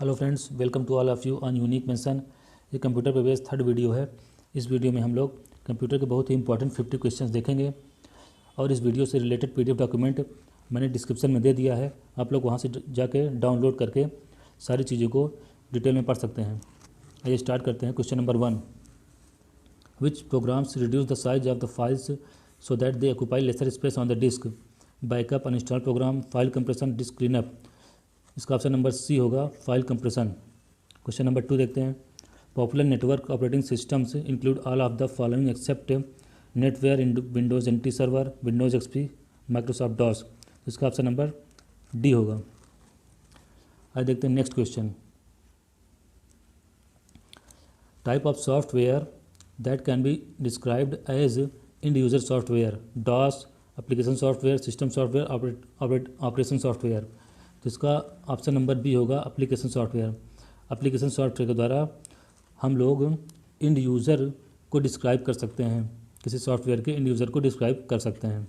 Hello friends, welcome to all of you on unique mention. ये computer पे based third video है। इस video में हम लोग कंप्यूटर के बहुत ही इंपॉर्टेंट 50 क्वेश्चंस देखेंगे और इस वीडियो से रिलेटेड पीडीएफ डॉक्यूमेंट मैंने डिस्क्रिप्शन में दे दिया है। आप लोग वहाँ से जाके डाउनलोड करके सारी चीज़ों को डिटेल में पढ़ सकते हैं। आइए स्टार्ट करते हैं। Question number 1, which programs reduce the size of the files so that they occupy lesser space on the disk? Backup, uninstall program, file compression, disk cleanup. इसका ऑप्शन नंबर सी होगा, file compression. Question number 2 देखते हैं। Popular network operating systems include all of the following except NetWare, Windows NT server, Windows XP, Microsoft DOS. इसका option number D होगा। आइए देखते हैं next question. Type of software that can be described as end user software, DOS, application software, system software, operation software. तो इसका option number B होगा, application software. Application software के द्वारा हम लोग इंड यूज़र को डिस्क्राइब कर सकते हैं, किसी सॉफ्टवेयर के इंड यूज़र को डिस्क्राइब कर सकते हैं।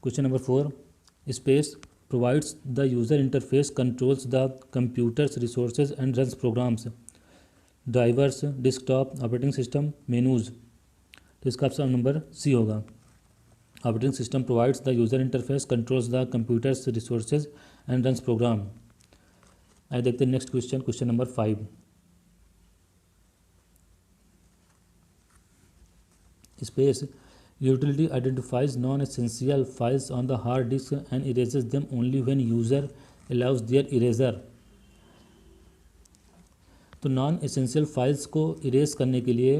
Question number 4, space provides the user interface, controls the computer's resources and runs programs, drivers, desktop, operating system, menus. तो इसका ऑप्शन नंबर सी होगा। Operating system provides the user interface, controls the computer's resources and runs program. आइए देखते हैं next question. Question number 5, space utility identifies non essential files on the hard disk and erases them only when user allows their eraser. तो non essential files को erase करने के लिए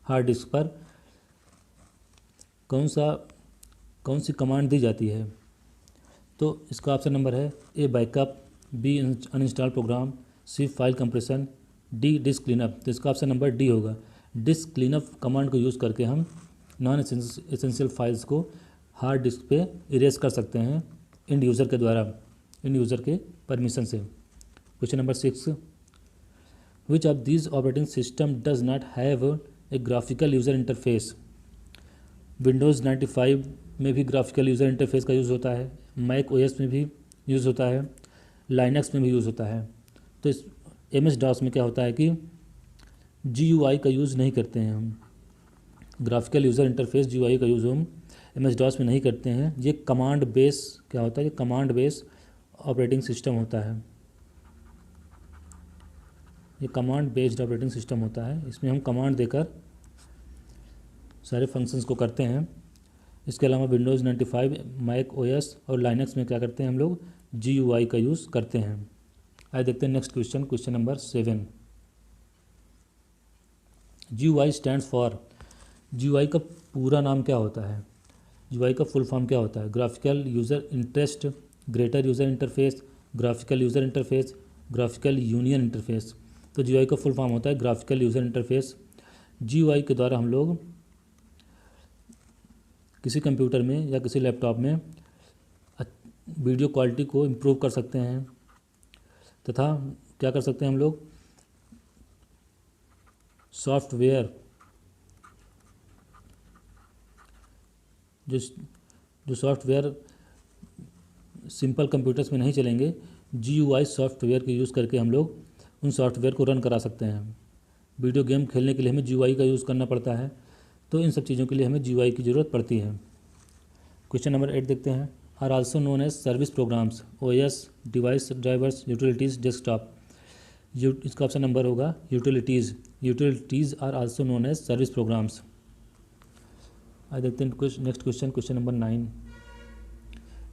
hard disk पर कौन सी कमांड दी जाती है? तो इसका ऑप्शन नंबर है A backup, B uninstall program, C file compression, D disk cleanup. तो इसका ऑप्शन नंबर डी होगा। डिस्क क्लीनअप कमांड को यूज़ करके हम नॉन एसेंशियल फाइल्स को हार्ड डिस्क पे इरेज कर सकते हैं इंड यूज़र के द्वारा, इंड यूज़र के परमिशन से। Question number 6, which of these operating system does not have a graphical user interface? Windows 95 में भी ग्राफिकल यूज़र इंटरफेस का यूज़ होता है, मैक ओएस में भी यूज़ होता है, लाइनक्स में भी यूज़ होता है। तो इस एमएस डॉस में क्या होता है कि जीयूआई का यूज़ नहीं करते हैं हम, ग्राफिकल यूज़र इंटरफेस जीयूआई का यूज़ हम एमएस डॉस में नहीं करते हैं। ये कमांड बेस क्या होता है, ये कमांड बेस ऑपरेटिंग सिस्टम होता है, ये कमांड बेस्ड ऑपरेटिंग सिस्टम होता है। इसमें हम कमांड देकर सारे फंक्शंस को करते हैं। इसके अलावा विंडोज़ 95, मैक ओएस और लाइनक्स में क्या करते हैं हम लोग, जीयूआई का यूज़ करते हैं। आइए देखते हैं next question. Question number 7, GUI stands for. GUI का पूरा नाम क्या होता है? जीयूआई का फुल फॉर्म क्या होता है? Graphical user interest, greater user interface, graphical user interface, graphical union interface. तो जीयूआई का फुल फॉर्म होता है ग्राफिकल यूज़र इंटरफेस। जीयूआई के द्वारा हम लोग किसी कंप्यूटर में या किसी लैपटॉप में वीडियो क्वालिटी को इम्प्रूव कर सकते हैं तथा क्या कर सकते हैं हम लोग, सॉफ्टवेयर जो सॉफ्टवेयर सिंपल कंप्यूटर्स में नहीं चलेंगे, जीयूआई सॉफ्टवेयर के यूज़ करके हम लोग उन सॉफ्टवेयर को रन करा सकते हैं। वीडियो गेम खेलने के लिए हमें जीयूआई का यूज़ करना पड़ता है, तो इन सब चीज़ों के लिए हमें जीयूआई की ज़रूरत पड़ती है। क्वेश्चन नंबर 8 देखते हैं। Are also known as service programs, OS, device drivers, utilities, desktop. इसका ऑप्शन नंबर होगा utilities. Utilities are also known as service programs. आज देखते हैं next question. Question number 9,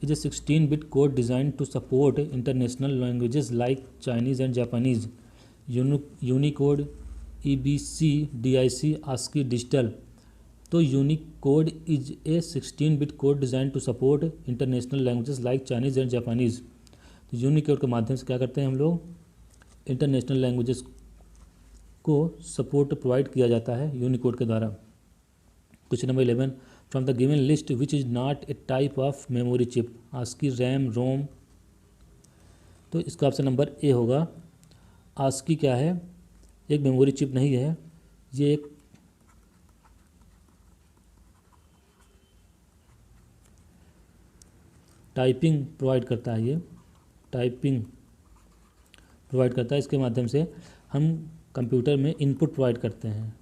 is a 16-bit code design to support international languages like Chinese and Japanese, Unicode, EBC, DIC, ASCII digital. तो Unicode is a 16-bit code design to support international languages like Chinese and Japanese. तो Unicode के माध्यम से क्या करते हैं हम लोग, इंटरनेशनल लैंग्वेजेस को सपोर्ट प्रोवाइड किया जाता है यूनिकोड के द्वारा। Question number 11, from the given list which is not a type of memory chip, ASCII, RAM, ROM. तो इसका ऑप्शन नंबर ए होगा। ASCII क्या है, एक मेमोरी चिप नहीं है, ये एक टाइपिंग प्रोवाइड करता है, ये टाइपिंग प्रोवाइड करता है। इसके माध्यम से हम कंप्यूटर में इनपुट प्रोवाइड करते हैं।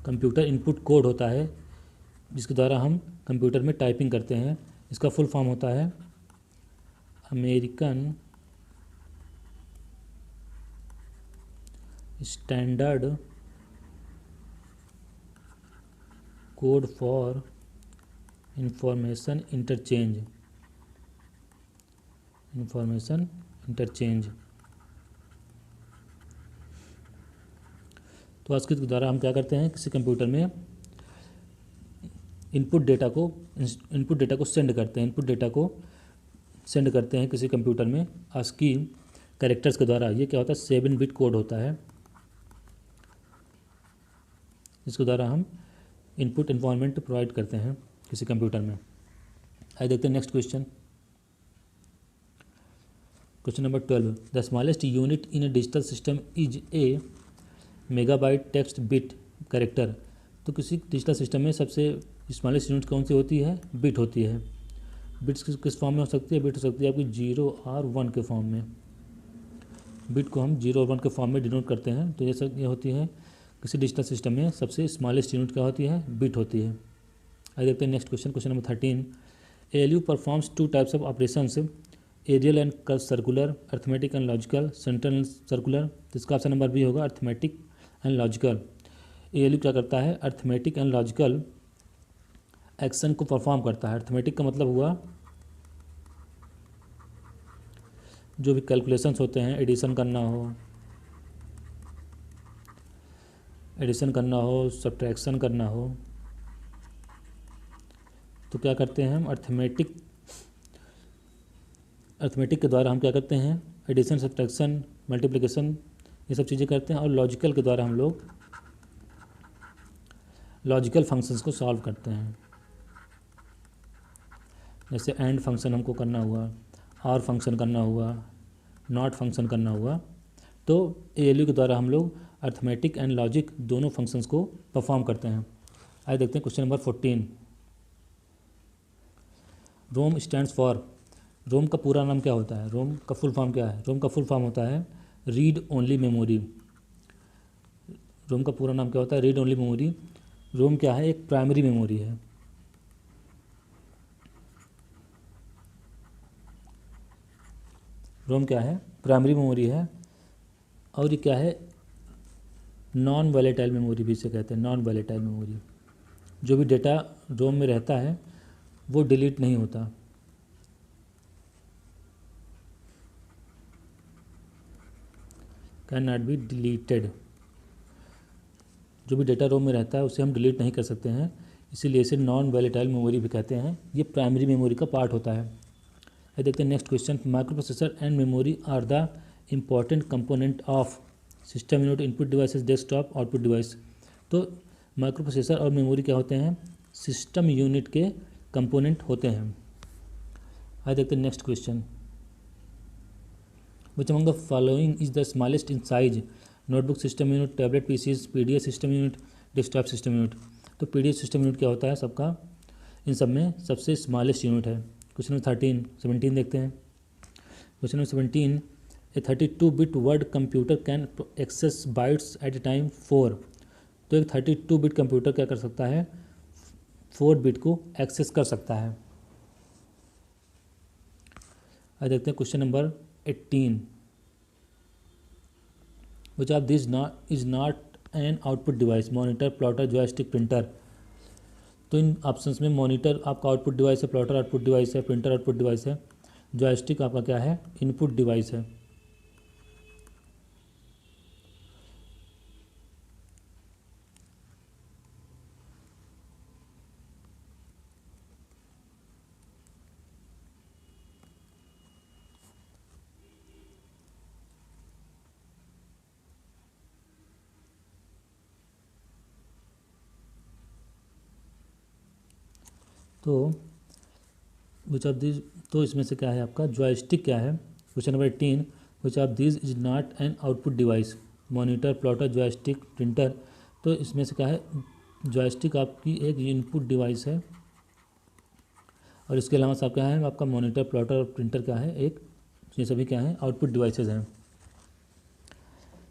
कंप्यूटर इनपुट कोड होता है जिसके द्वारा हम कंप्यूटर में टाइपिंग करते हैं। इसका फुल फॉर्म होता है American standard code for information interchange. तो आज के द्वारा हम क्या करते हैं, किसी कंप्यूटर में इनपुट डेटा को सेंड करते हैं किसी कंप्यूटर में ASCII कैरेक्टर्स के द्वारा। ये क्या होता है, 7 बिट कोड होता है जिसके द्वारा हम इनपुट इन्वायरमेंट प्रोवाइड करते हैं किसी कंप्यूटर में। आइए देखते हैं next question number 12। The smallest unit in A digital system is a megabyte text bit character. तो किसी डिजिटल सिस्टम में सबसे स्मॉलेस्ट यूनिट कौन सी होती है, बिट होती है। बिट्स किस फॉर्म में हो सकती है, बिट हो सकती है आपकी 0 और 1 के फॉर्म में। बिट को हम 0 और 1 के फॉर्म में डिनोट करते हैं। तो ये होती है किसी डिजिटल सिस्टम में सबसे स्मॉलेस्ट यूनिट क्या होती है, बिट होती है। आइए देखते हैं next question number 13। ALU performs 2 types of operations, aerial and circular, arithmetic and logical, central and circular. तो इसका ऑप्शन नंबर बी होगा अर्थमेटिक एंड लॉजिकल। ALU क्या करता है, अर्थमेटिक एंड लॉजिकल एक्शन को परफॉर्म करता है। अर्थमेटिक का मतलब हुआ जो भी कैलकुलेशंस होते हैं, एडिशन करना हो, सब्ट्रैक्शन करना हो, तो क्या करते हैं हम अर्थमेटिक के द्वारा हम क्या करते हैं, एडिशन, सब्ट्रैक्शन, मल्टीप्लिकेशन ये सब चीज़ें करते हैं। और लॉजिकल के द्वारा हम लोग लॉजिकल फंक्शंस को सॉल्व करते हैं। जैसे एंड फंक्शन हमको करना हुआ, और फंक्शन करना हुआ, नॉट फंक्शन करना हुआ, तो ALU के द्वारा हम लोग अर्थमेटिक एंड लॉजिक दोनों फंक्शंस को परफॉर्म करते हैं। आइए देखते हैं question number 14। ROM stands for. ROM का पूरा नाम क्या होता है, रोम का फुल फॉर्म क्या है। रोम का फुल फॉर्म होता है रीड ओनली मेमोरी। रोम का पूरा नाम क्या होता है, रीड ओनली मेमोरी। रोम क्या है, एक प्राइमरी मेमोरी है। रोम क्या है, प्राइमरी मेमोरी है। और ये क्या है, नॉन वॉलेटाइल मेमोरी भी इसे कहते हैं, नॉन वॉलेटाइल मेमोरी। जो भी डेटा रोम में रहता है वो डिलीट नहीं होता। Can not be deleted. जो भी डेटा रोम में रहता है उसे हम डिलीट नहीं कर सकते हैं, इसीलिए इसे नॉन वॉलेटाइल मेमोरी भी कहते हैं। ये प्राइमरी मेमोरी का पार्ट होता है। देखते हैं next question. Microprocessor and memory are the important component of system unit, input devices, desktop, output device. तो माइक्रो प्रोसेसर और मेमोरी क्या होते हैं, सिस्टम यूनिट के कंपोनेंट होते हैं। आइए देखते हैं next question. Which among the following is the smallest in size, notebook system unit, tablet PCs, PDF system unit, desktop system unit. तो PDF सिस्टम यूनिट क्या होता है सबका, इन सब में सबसे स्मॉलेस्ट यूनिट है। क्वेश्चन नंबर 17 देखते हैं। Question number 17। A 32 bit word computer can access bytes at a time 4। तो एक 32 बिट कंप्यूटर क्या कर सकता है, 4 बिट को एक्सेस कर सकता है। आज देखते हैं question number 18। Which of this is not an output device, monitor, plotter, joystick, printer. तो इन ऑप्शंस में मॉनिटर आपका आउटपुट डिवाइस है, प्लॉटर आउटपुट डिवाइस है, प्रिंटर आउटपुट डिवाइस है, जॉयस्टिक आपका क्या है, इनपुट डिवाइस है। तो विच ऑफ दिस, तो इसमें से क्या है आपका जॉयस्टिक क्या है। Question number 18। Which of this is not an output device, monitor, plotter, joystick, printer. तो इसमें से क्या है, जॉयस्टिक आपकी एक इनपुट डिवाइस है और इसके अलावा सब क्या है, आपका मॉनिटर, प्लॉटर और प्रिंटर क्या है, एक ये सभी क्या है, आउटपुट डिवाइसेज हैं।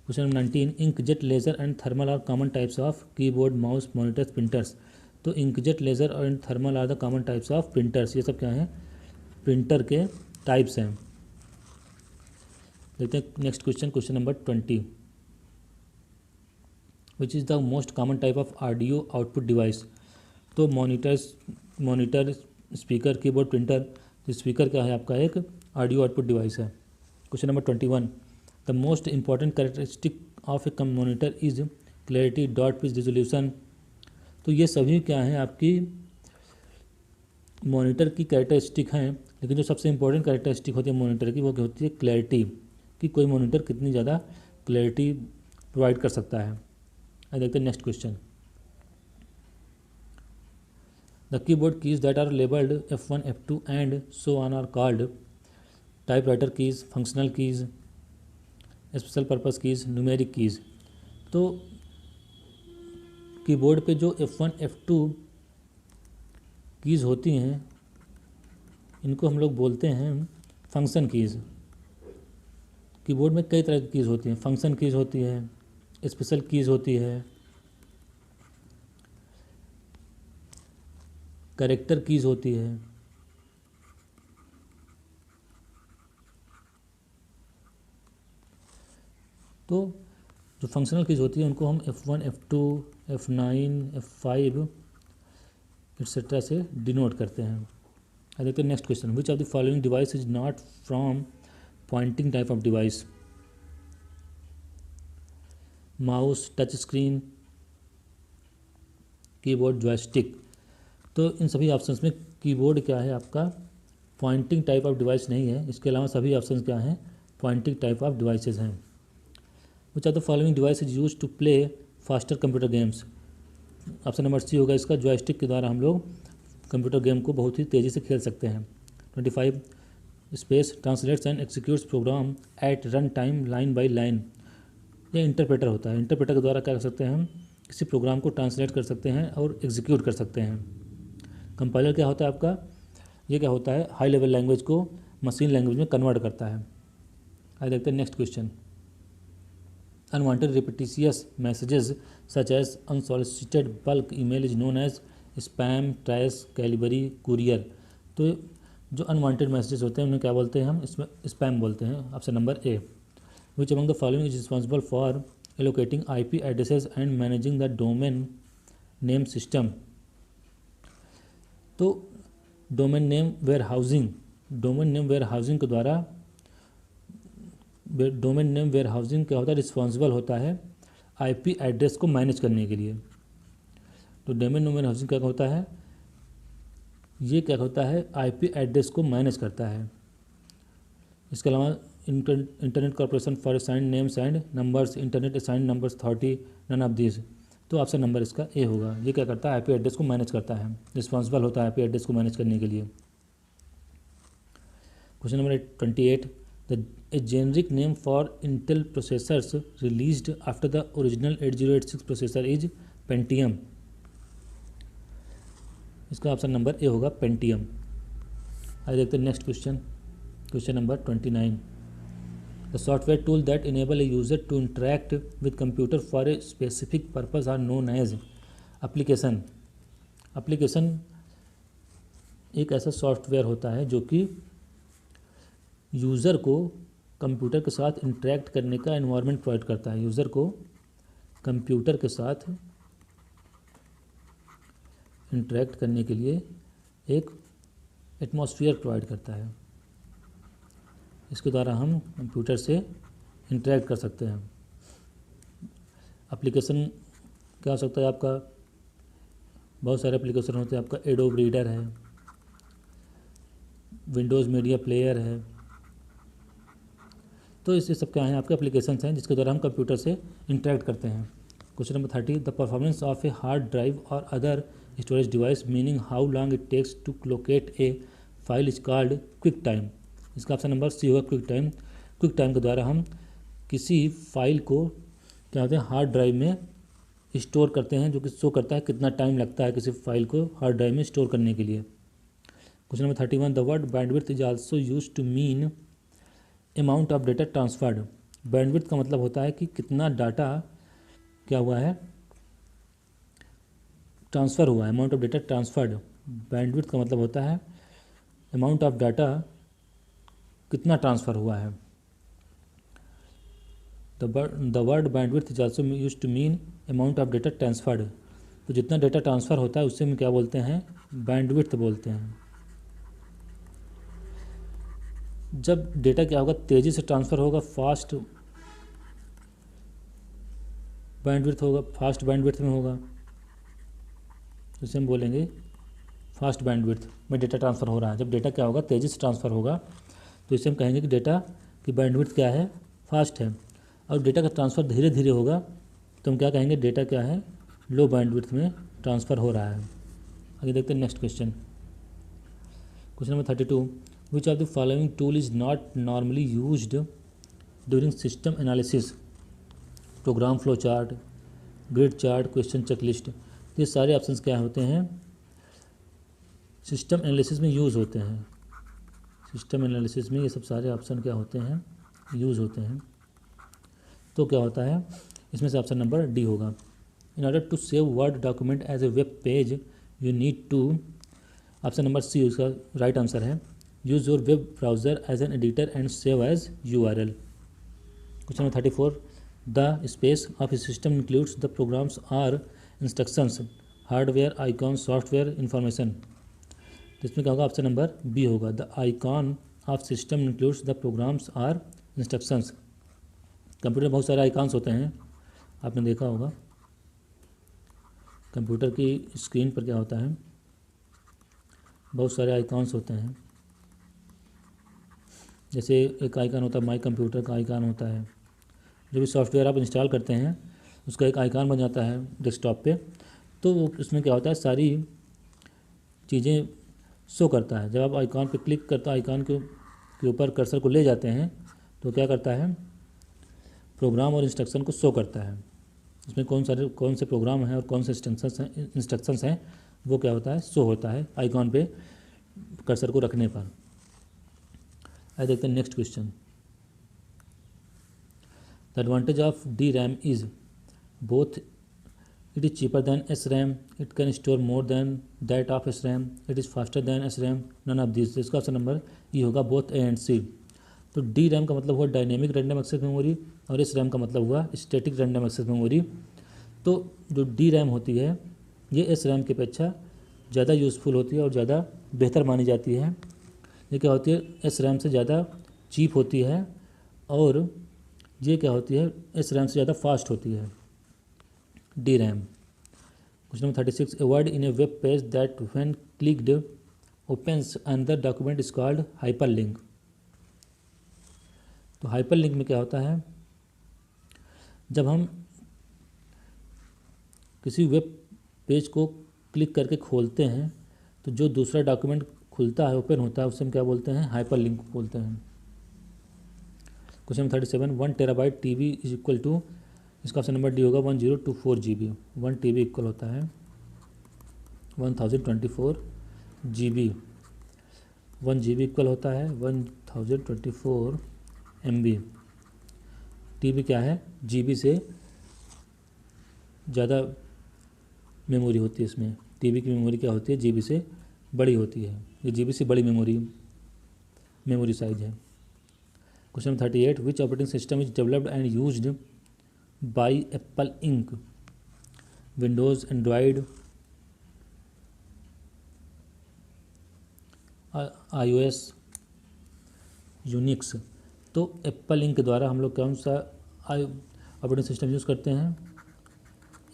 Question number 19, inkjet laser and thermal are common types of keyboard, mouse, monitors, printers. तो इंकजेट लेजर और thermal are the common types of printers, ये सब क्या हैं, प्रिंटर के टाइप्स हैं। देखते हैं next question, question number 20, which is the most common type of audio output device. तो मॉनिटर, स्पीकर, कीबोर्ड, प्रिंटर। तो स्पीकर क्या है आपका, एक ऑडियो आउटपुट डिवाइस है। Question number 21, the most important characteristic of A monitor is clarity, dot, pitch, resolution. तो ये सभी क्या हैं, आपकी मॉनिटर की कैरेक्टरिस्टिक हैं, लेकिन जो सबसे इंपॉर्टेंट कैरेक्टरिस्टिक होती है मॉनिटर की, वो क्या होती है, क्लैरिटी, कि कोई मॉनिटर कितनी ज़्यादा क्लैरिटी प्रोवाइड कर सकता है। अब देखते हैं next question, the keyboard keys that are labelled F1, F2 and so on are called typewriter keys, functional keys, special purpose keys, numeric keys. तो कीबोर्ड पे जो F1, F2 कीज़ होती हैं, इनको हम लोग बोलते हैं फंक्शन कीज़। कीबोर्ड में कई तरह की कीज़ होती हैं, फंक्शन कीज़ होती है, स्पेशल कीज़ होती है, कैरेक्टर कीज़ होती है। तो जो फंक्शनल कीज़ होती है उनको हम F1, F2, F9, F5 etcetera से डिनोट करते हैं। अब देखते हैं next question, which of the following device is not from pointing type of device. Mouse, touch screen, keyboard, joystick. तो इन सभी ऑप्शंस में कीबोर्ड क्या है आपका, पॉइंटिंग टाइप ऑफ डिवाइस नहीं है। इसके अलावा सभी ऑप्शंस क्या हैं, पॉइंटिंग टाइप ऑफ डिवाइसेज हैं। Which of the following device is use to play faster computer games. Option number C होगा इसका, जॉयस्टिक के द्वारा हम लोग कंप्यूटर गेम को बहुत ही तेज़ी से खेल सकते हैं। 25, space translates and executes program at run time line by line. ये इंटरप्रेटर होता है, इंटरप्रेटर के द्वारा क्या कर सकते हैं हम, किसी प्रोग्राम को ट्रांसलेट कर सकते हैं और एग्जीक्यूट कर सकते हैं। कंपाइलर क्या होता है आपका, ये क्या होता है, हाई लेवल लैंग्वेज को मशीन लैंग्वेज में कन्वर्ट करता है। आइए देखते हैं next question, unwanted repetitious messages such as unsolicited bulk email is known as spam, trash, Calibri, courier. तो जो अनवांटेड मैसेजेस होते हैं उन्हें क्या बोलते हैं हम, इसमें स्पैम बोलते हैं। Option number A, which among the following is responsible for allocating IP addresses and managing the domain name system. तो domain name warehousing, domain name warehousing के द्वारा, डोमेन नेम वेयर हाउसिंग क्या होता है, responsible होता है IP address को manage करने के लिए। तो डोमेन नेम वेयर हाउसिंग क्या होता है, ये क्या होता है, IP एड्रेस को मैनेज करता है। इसके अलावा internet corporation for assigned names and numbers, internet assigned numbers authority, none of this. तो ऑप्शन नंबर इसका ए होगा, ये क्या करता है, IP एड्रेस को मैनेज करता है, रिस्पॉन्सिबल होता है IP एड्रेस को मैनेज करने के लिए। Question number 28, a generic name for Intel processors released after the original 8086 processor is Pentium. इसका ऑप्शन नंबर ए होगा, पेंटियम। आइए देखते हैं next question, question number 29, the software tool that enable a user to interact with computer for a specific purpose are known as application. Application एक ऐसा software होता है जो कि यूज़र को कंप्यूटर के साथ इंटरैक्ट करने का एनवायरनमेंट प्रोवाइड करता है, यूज़र को कंप्यूटर के साथ इंटरैक्ट करने के लिए एक एटमॉस्फेयर प्रोवाइड करता है। इसके द्वारा हम कंप्यूटर से इंटरैक्ट कर सकते हैं। एप्लीकेशन क्या हो सकता है आपका, बहुत सारे एप्लीकेशन होते हैं, आपका एडोब रीडर है, विंडोज़ मीडिया प्लेयर है। तो इससे सब क्या है, आपके एप्लीकेशंस हैं जिसके द्वारा हम कंप्यूटर से इंटरैक्ट करते हैं। Question number 30, the performance of a hard drive और other storage device meaning how long it takes to locate a file is called quick time. इसका ऑप्शन नंबर सी होगा, क्विक टाइम। क्विक टाइम के द्वारा हम किसी file को क्या होते हैं, हार्ड ड्राइव में स्टोर करते हैं, जो कि शो करता है कितना टाइम लगता है किसी फाइल को हार्ड ड्राइव में स्टोर करने के लिए। Question number 31 the word bandwidth is also use to mean amount of data transferred. Bandwidth का मतलब होता है कि कितना डाटा क्या हुआ है, ट्रांसफ़र हुआ है, amount of data transferred. Bandwidth का मतलब होता है अमाउंट ऑफ डाटा कितना ट्रांसफ़र हुआ है। The word bandwidth is also use to mean amount of data transferred. तो जितना डेटा ट्रांसफ़र होता है उससे हम क्या बोलते हैं, बैंडविड्थ बोलते हैं। जब डेटा क्या होगा, तेज़ी से ट्रांसफ़र होगा, फास्ट बैंडविड्थ होगा, फास्ट बैंडविड्थ में होगा, तो इसे हम बोलेंगे फास्ट बैंडविड्थ में डेटा ट्रांसफ़र हो रहा है। जब डेटा क्या होगा, तेज़ी से ट्रांसफ़र होगा, तो इसे हम कहेंगे कि डेटा की बैंडविड्थ क्या है, फास्ट है। और डेटा का ट्रांसफ़र धीरे धीरे होगा तो हम क्या कहेंगे, डेटा क्या है, लो बैंडविड्थ में ट्रांसफ़र हो रहा है। आगे देखते हैं next question. Question number 32 which of the following tool is not normally used during system analysis. Program flow chart, grid chart, question checklist. ये सारे ऑप्शंस क्या होते हैं, सिस्टम एनालिसिस में यूज़ होते हैं। सिस्टम एनालिसिस में ये सब सारे ऑप्शन क्या होते हैं, यूज़ होते हैं। तो क्या होता है, इसमें से ऑप्शन नंबर डी होगा। In order to save word document as a web page you need to, option number C उसका राइट आंसर है, use your web browser as an editor and save as URL। Question number 34 the space of a system includes the programs or instructions hardware icon software information. तो इसमें क्या होगा, option number B होगा, the icon of system includes the programs or instructions. Computer में बहुत सारे icons होते हैं, आपने देखा होगा कंप्यूटर की स्क्रीन पर क्या होता है, बहुत सारे आइकॉन्स होते हैं। जैसे एक आइकॉन होता है, माई कंप्यूटर का आइकॉन होता है। जो भी सॉफ्टवेयर आप इंस्टॉल करते हैं उसका एक आइकॉन बन जाता है डेस्कटॉप पे, तो उसमें क्या होता है, सारी चीज़ें शो करता है। जब आप आइकॉन पे क्लिक करते हो, आइकॉन के ऊपर कर्सर को ले जाते हैं, तो क्या करता है, प्रोग्राम और इंस्ट्रक्शन को शो करता है। इसमें कौन से प्रोग्राम हैं और कौन से इंस्ट्रक्शंस हैं वो क्या होता है, शो होता है आइकॉन पे कर्सर को रखने पर। आइए देखते हैं next question. The advantage of DRAM is both it is cheaper than SRAM, it can store more than that of SRAM, it is faster than SRAM, none of this. इसका option number E होगा, both A and C। तो DRAM का मतलब हुआ dynamic random access memory और SRAM का मतलब हुआ स्टैटिक रैंडम एक्सेस मेमोरी। तो जो DRAM होती है ये SRAM की अपेक्षा ज़्यादा यूज़फुल होती है और ज़्यादा बेहतर मानी जाती है। ये क्या होती है, SRAM से ज़्यादा चीप होती है और ये क्या होती है, SRAM से ज़्यादा फास्ट होती है DRAM। Question number 36 a word in A web page that when clicked opens another document is called hyperlink. तो हाइपरलिंक में क्या होता है, जब हम किसी वेब पेज को क्लिक करके खोलते हैं तो जो दूसरा डॉक्यूमेंट खुलता है, ओपन होता है, उससे हम क्या बोलते हैं, हाइपरलिंक बोलते हैं। Question number 37 1 terabyte TV is equal to, इसका ऑप्शन नंबर डी होगा 1024 GB। 1 TB इक्वल होता है 1024 GB। 1 GB इक्वल होता है 1024 MB। TB क्या है, GB से ज़्यादा मेमोरी होती है इसमें। TB की मेमोरी क्या होती है, GB से बड़ी होती है, ये GB से बड़ी मेमोरी साइज है। Question number 38 which operating system is developed and used by Apple ink, Windows, Android, iOS, Unix. तो एप्पल इंक के द्वारा हम लोग कौन सा ऑपरेटिंग सिस्टम यूज़ करते हैं,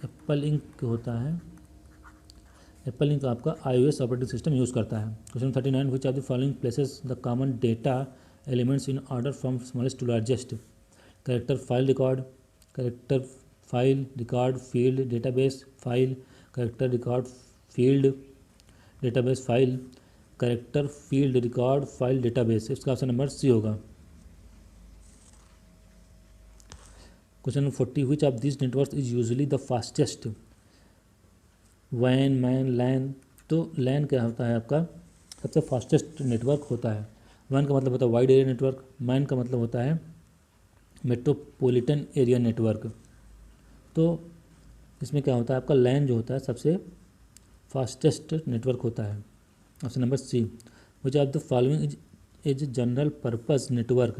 एप्पल इंक होता है, एप्पल इंक आपका iOS ऑपरेटिंग सिस्टम यूज़ करता है। Question 39 which are the following places the common data elements in order from smallest to largest. Character file record, character file record field database file, character record field database file, character field record file database. इसका option number C होगा। Question number 40 which of this network is usually the fastest, वैन, MAN, LAN. तो लैन क्या होता है आपका, सबसे fastest network होता है। WAN का मतलब होता है वाइड एरिया नेटवर्क, MAN का मतलब होता है मेट्रोपॉलिटन एरिया नेटवर्क। तो इसमें क्या होता है, आपका LAN जो होता है सबसे फास्टेस्ट नेटवर्क होता है। Option number C, which of the following is general purpose network.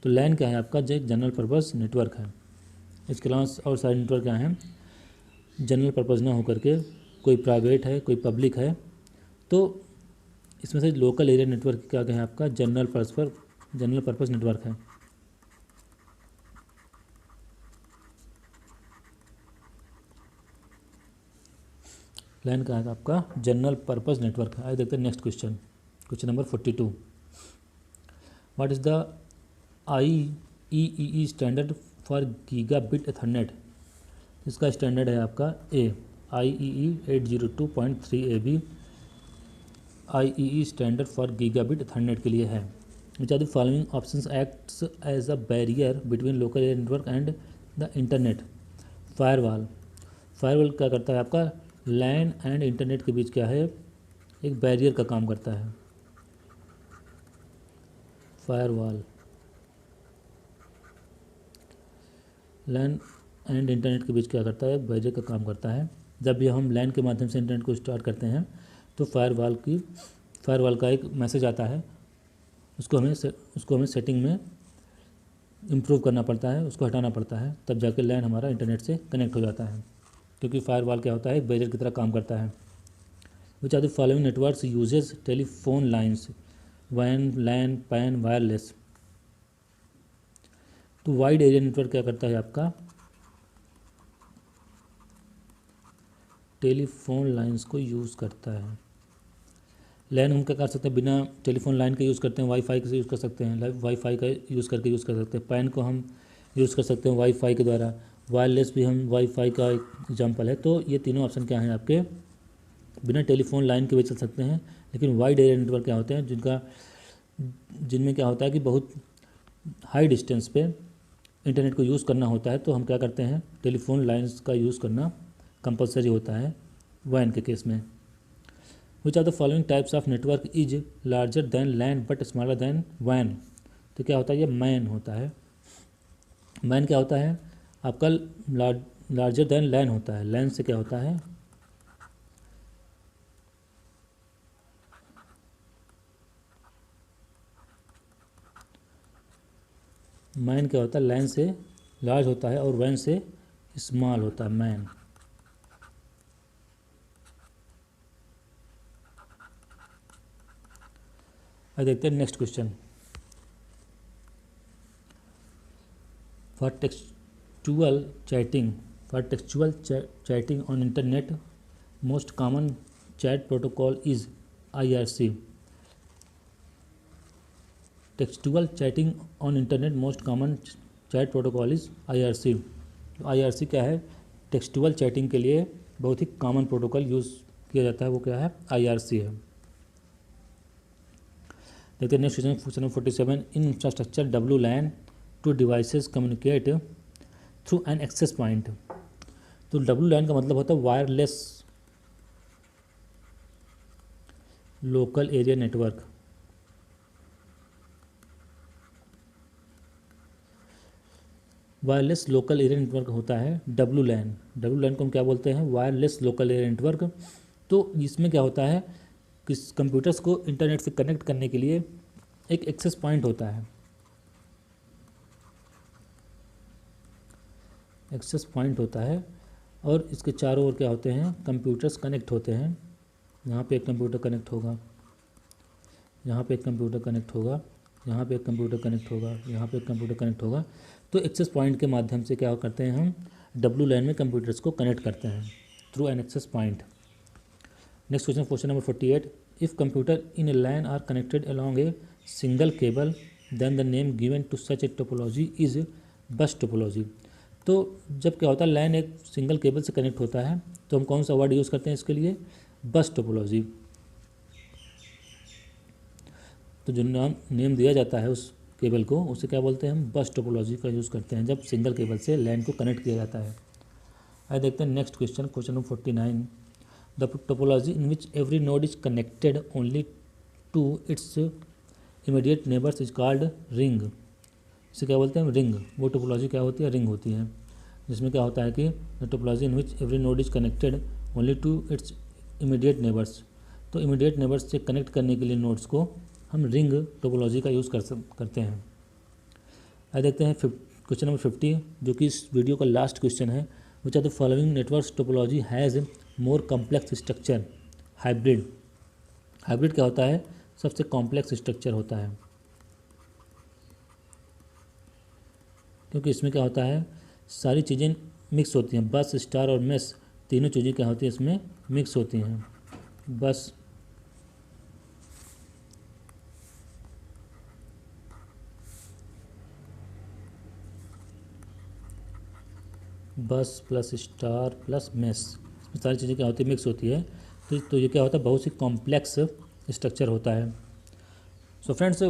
तो LAN क्या है आपका, जो एक जनरल पर्पस नेटवर्क है। इसके अलावा और सारे नेटवर्क क्या हैं, जनरल पर्पस ना होकर के कोई प्राइवेट है कोई पब्लिक है। तो इसमें से लोकल एरिया नेटवर्क क्या है आपका, जनरल पर्पस नेटवर्क है। LAN का है आपका जनरल पर्पस नेटवर्क है। आइए देखते हैं next question number 42। What is the IEEE standard for gigabit ethernet. इसका स्टैंडर्ड है आपका A, IEEE 802.3 AB IEEE standard for gigabit ethernet के लिए है। Which are the following options acts as a barrier between local area network and the internet. Firewall क्या करता है आपका, LAN एंड इंटरनेट के बीच क्या है, एक बैरियर का काम करता है। फायरवॉल LAN एंड इंटरनेट के बीच क्या करता है, एक बैरियर का काम करता है। जब भी हम LAN के माध्यम से इंटरनेट को स्टार्ट करते हैं तो फायरवॉल का एक मैसेज आता है, उसको हमें सेटिंग में इम्प्रूव करना पड़ता है, उसको हटाना पड़ता है, तब जाके LAN हमारा इंटरनेट से कनेक्ट हो जाता है। क्योंकि फायरवॉल क्या होता है, एक बैरियर की तरह काम करता है। Which are the following networks uses telephone lines, WAN, LAN, PAN, wireless. तो वाइड एरिया नेटवर्क क्या करता है आपका, टेलीफोन लाइंस को यूज़ करता है। LAN हम क्या कर सकते हैं, बिना टेलीफोन लाइन के यूज़ करते हैं, वाईफाई से यूज़ कर सकते हैं, वाईफाई का यूज़ कर सकते हैं। PAN को हम यूज़ कर सकते हैं वाईफाई के द्वारा। वायरलेस भी हम वाईफाई का एक एग्जाम्पल है। तो ये तीनों ऑप्शन क्या हैं आपके, बिना टेलीफोन लाइन के भी चल सकते हैं। लेकिन वाइड एरिया नेटवर्क क्या होते हैं, जिनमें क्या होता है कि बहुत हाई डिस्टेंस पे इंटरनेट को यूज़ करना होता है, तो हम क्या करते हैं, टेलीफोन लाइन्स का यूज़ करना कंपलसरी होता है WAN के केस में। Which are the following types of network is larger than LAN but smaller than WAN। तो क्या होता है, ये MAN होता है। MAN क्या होता है आपका, लार्जर दैन LAN होता है। LAN से क्या होता है, MAN क्या होता है, LAN से लार्ज होता है और WAN से स्मॉल होता है MAN। अब देखते हैं next question. For textual chatting on internet most common chat protocol is IRC। Textual chatting on internet most common chat protocol is IRC। तो IRC क्या है, टेक्सचुअल चैटिंग के लिए बहुत ही कॉमन प्रोटोकॉल यूज़ किया जाता है, वो क्या है, IRC है। देखते हैं next question number 47। In infrastructure WLAN two devices communicate through an access point. तो WLAN का मतलब होता है wireless local area network. Wireless local area network होता है WLAN को हम क्या बोलते हैं, वायरलेस लोकल एरिया नेटवर्क। तो इसमें क्या होता है कि कंप्यूटर्स को इंटरनेट से कनेक्ट करने के लिए एक एक्सेस पॉइंट होता है। एक्सेस पॉइंट होता है और इसके चारों ओर क्या होते हैं, कंप्यूटर्स कनेक्ट होते हैं। यहाँ पे एक कंप्यूटर कनेक्ट होगा, यहाँ पे एक कंप्यूटर कनेक्ट होगा, यहाँ पे एक कंप्यूटर कनेक्ट होगा, यहाँ पे एक कंप्यूटर कनेक्ट होगा। तो एक्सेस पॉइंट के माध्यम से क्या करते हैं, हम WLAN में कंप्यूटर्स को कनेक्ट करते हैं through an access point. Next question number 48। If computer in a LAN are connected along a single cable then the name given to such a topology is bus topology. तो जब क्या होता है, LAN एक single cable से connect होता है तो हम कौन सा वर्ड यूज़ करते हैं इसके लिए, बस टोपोलॉजी। तो जो नेम दिया जाता है उस केबल को, उसे क्या बोलते हैं, हम बस टोपोलॉजी का यूज़ करते हैं जब सिंगल केबल से LAN को कनेक्ट किया जाता है। आइए देखते हैं next question number 49। The topology in which every node is connected only to its immediate neighbours is called ring. इसे क्या बोलते हैं? रिंग। वो टोपोलॉजी क्या होती है? रिंग होती है, जिसमें क्या होता है कि the topology in which every node is connected only to its immediate neighbours. तो इमीडिएट नेबर्स से कनेक्ट करने के लिए नोड्स को हम रिंग टोपोलॉजी का यूज़ करते हैं। अब देखते हैं क्वेश्चन नंबर 50, जो कि इस वीडियो का लास्ट क्वेश्चन है। Which are the following network topology has more complex structure? Hybrid. Hybrid क्या होता है? सबसे कॉम्प्लेक्स स्ट्रक्चर होता है, क्योंकि इसमें क्या होता है, सारी चीज़ें मिक्स होती हैं। बस, स्टार और मेस तीनों चीज़ें क्या होती हैं, इसमें मिक्स होती हैं। बस प्लस स्टार प्लस मेस, इसमें सारी चीज़ें क्या होती है, मिक्स होती है। तो ये क्या होता है, बहुत ही कॉम्प्लेक्स स्ट्रक्चर होता है। सो फ्रेंड्स,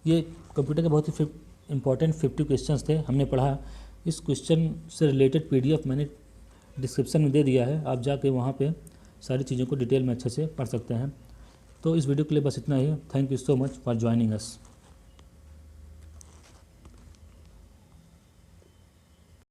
ये कंप्यूटर के बहुत ही इंपॉर्टेंट 50 क्वेश्चंस थे, हमने पढ़ा। इस क्वेश्चन से रिलेटेड PDF मैंने डिस्क्रिप्शन में दे दिया है, आप जाके वहाँ पे सारी चीज़ों को डिटेल में अच्छे से पढ़ सकते हैं। तो इस वीडियो के लिए बस इतना ही। Thank you so much for joining us.